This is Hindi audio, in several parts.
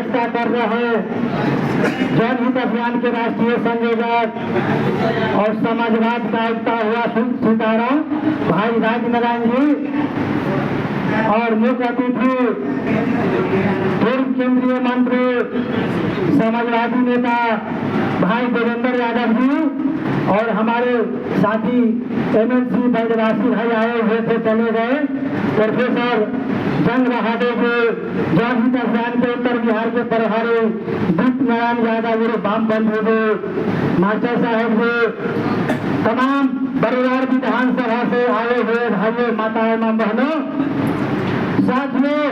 अध्यक्षता कर रहे जनहित अभियान के राष्ट्रीय संयोजक और समाजवाद का उगता हुआ सितारा भाई राजनारायण जी और मुख्य अतिथि पूर्व केंद्रीय मंत्री समाजवादी नेता भाई देवेंद्र यादव जी और हमारे साथी एमएलसी बैजवासी भाई आए हुए थे, चले गए। प्रोफेसर जंग बहादुर जी जनहित अभियान के उत्तर बिहार के प्रभारी दीप नारायण यादव और वाम बंधु जी, मास्टर साहब जी, तमाम परिवार विधानसभा से आए हुए भाइयों माताओं एवं बहनों, साथियों,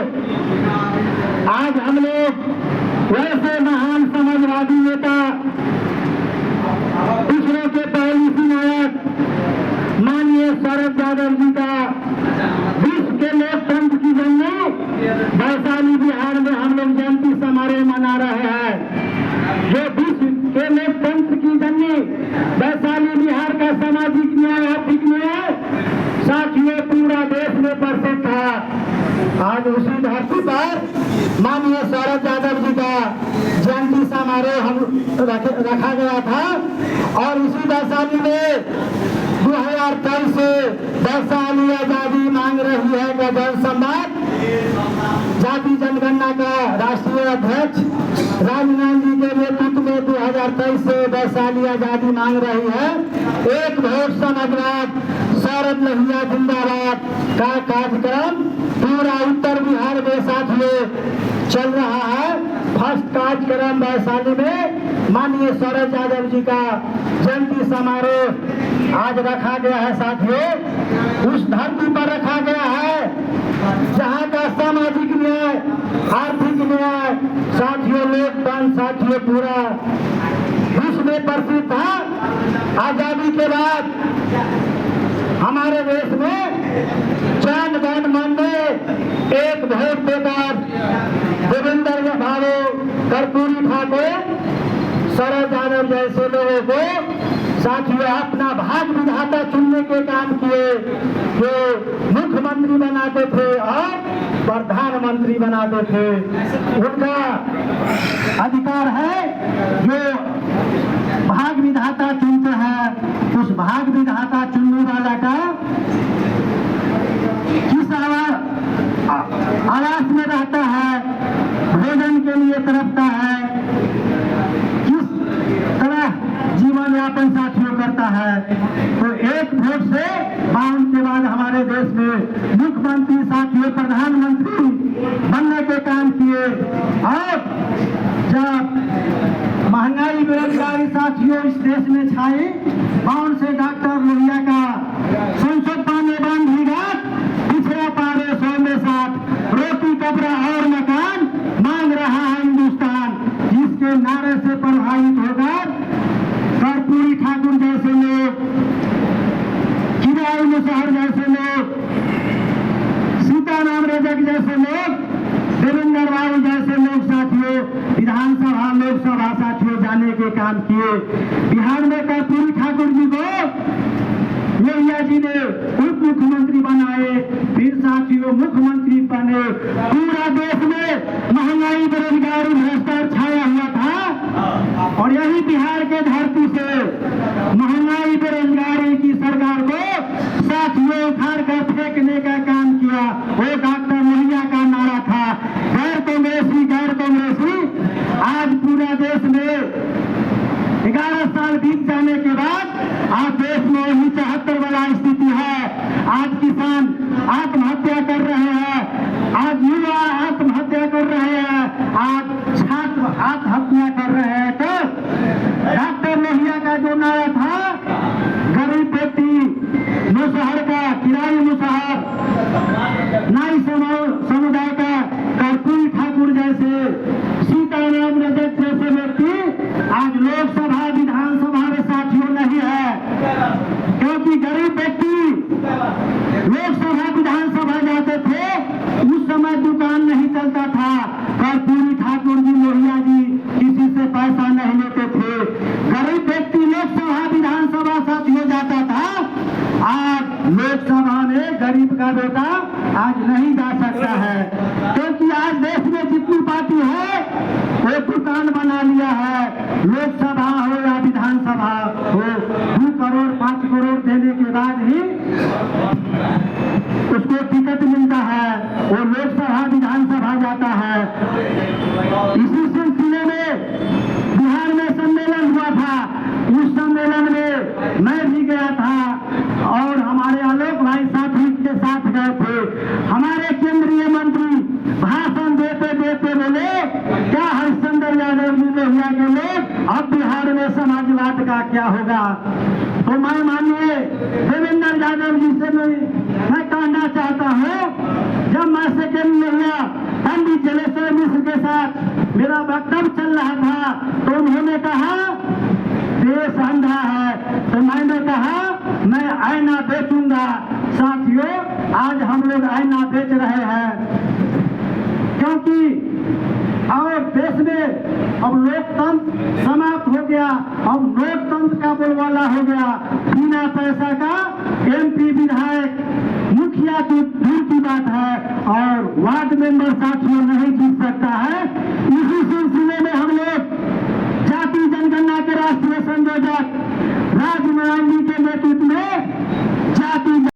आज हम लोग वैसे महान समाजवादी नेता पिछड़ों के पहली नायक माननीय शरद यादव जी का विश्व के लोकतंत्र की जननी वैशाली बिहार में हम लोग जयंती समारोह मना रहे हैं। जो विश्व के लोकतंत्र की जननी वैशाली बिहार का सामाजिक न्याय आर्थिक न्याय साथियों पूरा देश में प्रसिद्ध था। आज उसी धरती पर माननीय शरद यादव जी का जयंती समारोह रखा गया था और इसी वैशाली में 2023 से वैशाली आजादी मांग रही है का जनसंवाद जाति जनगणना का राष्ट्रीय अध्यक्ष राजनारायण जी के नेतृत्व में 2023 से वैशाली आजादी मांग रही है। एक वोट समाजवाद शरद लहिया जिंदाबाद का कार्यक्रम पूरा उत्तर बिहार में साथियों चल रहा है। फर्स्ट कार्यक्रम वैशाली में माननीय शरद यादव जी का जयंती समारोह आज रखा गया है। साथियों, उस धरती पर रखा गया है जहाँ का सामाजिक न्याय आर्थिक न्याय साथियों लोकतंत्र साथियों पूरा विश्व में प्रसिद्ध था। आजादी के बाद हमारे देश में जन गण मन में एक वोट देकर देवेंद्र भावे कर्पूरी ठाकुर शरद यादव जैसे लोगों को साथियों अपना भाग विधाता चुनने के काम किए, जो मुख्यमंत्री बनाते थे और प्रधानमंत्री बनाते थे। उनका अधिकार है जो भाग विधाता चुनते हैं, उस भाग विधाता चुनने वाला का किस आवास में रहता है, भोजन के लिए तड़पता है, किस तरह जीवन यापन साथियों करता है। तो एक वोट से 52 के बाद हमारे देश में मुख्यमंत्री साथियों प्रधानमंत्री बनने के काम किए और जब महंगाई बेरोजगारी साथियों इस देश में छाई, 52 से डॉक्टर लोहिया का संसद पाने बांधेगा पिछड़ा पारे 100 में 60 रोटी कपड़ा और मकान मांग रहा है हिंदुस्तान। जिसके नारे से प्रभावित होकर कर्पूरी ठाकुर जैसे लोग, किराई मुसहर जैसे लोग, सीताराम रजक जैसे लोग, देवेंद्र बाबू जैसे लोग साथियों विधानसभा लोकसभा साथियों जाने के काम किए। बिहार में कर्पूरी ठाकुर जी को लोहिया जी ने उप मुख्यमंत्री बनाए, फिर साथियों मुख्यमंत्री बने। पूरा देश में महंगाई बेरोजगारी भ्रष्टाचार छाया हुआ था और यही बिहार के धरती से महंगाई बेरोजगारी की सरकार को साथियों उखाड़ कर फेंकने का काम किया। वो डॉक्टर लोहिया का नारा था, गैर कांग्रेसी गैर कांग्रेसी। आज पूरा देश में 11 साल बीत जाने के बाद आज देश में वही 74 वाला स्थिति है। आज किसान आत्महत्या कर रहे हैं, आज युवा आत्महत्या कर रहे हैं, आज छात्र आत्महत्या कर रहे हैं। तो डॉक्टर लोहिया का जो नारा था, गरीब व्यक्ति मुसहर का किराई मुसहर, नाई समुदाय का कर्पूरी ठाकुर जैसे, सीताराम रजक जैसे व्यक्ति आज लोकसभा विधानसभा में साथियों नहीं है, क्योंकि गरीब व्यक्ति लोकसभा विधानसभा जाते थे उस समय दुकान नहीं चलता था। कर्पूरी ठाकुर जी लोहिया जी किसी से पैसा नहीं लेते थे। गरीब व्यक्ति लोकसभा विधानसभा साथियों जाता था। आज लोकसभा में गरीब का बेटा आज नहीं जा सकता है, क्योंकि आज देश में जितनी पार्टी है लोकसभा विधानसभा जाता है। इसी सिलसिले में बिहार में सम्मेलन हुआ था। उस सम्मेलन में मैं भी गया था और हमारे आलोक भाई साथी के साथ गए थे। हमारे केंद्रीय मंत्री भाषण देते देते बोले, क्या हरिश्चंद्र यादव जी लोहिया के लोग, अब बिहार में समाजवाद का क्या होगा। तो मैं माननीय देवेंद्र यादव जी से मैं कहना चाहता हूँ, जब मैं सेकेंड लोहिया पंडित जलेश्वर मिश्र के साथ मेरा वक्तव्य चल रहा था तो उन्होंने कहा देश अंधा है, तो मैंने कहा मैं आईना बेचूंगा। साथियों, आज हम लोग आईना बेच रहे हैं, क्योंकि और देश में अब लोकतंत्र समाप्त हो गया। अब लोकतंत्र का बोलबाला हो गया। बिना पैसा का एमपी विधायक मुखिया की दूर की बात है और वार्ड मेंबर साथियों नहीं जीत सकता है। इसी सिलसिले में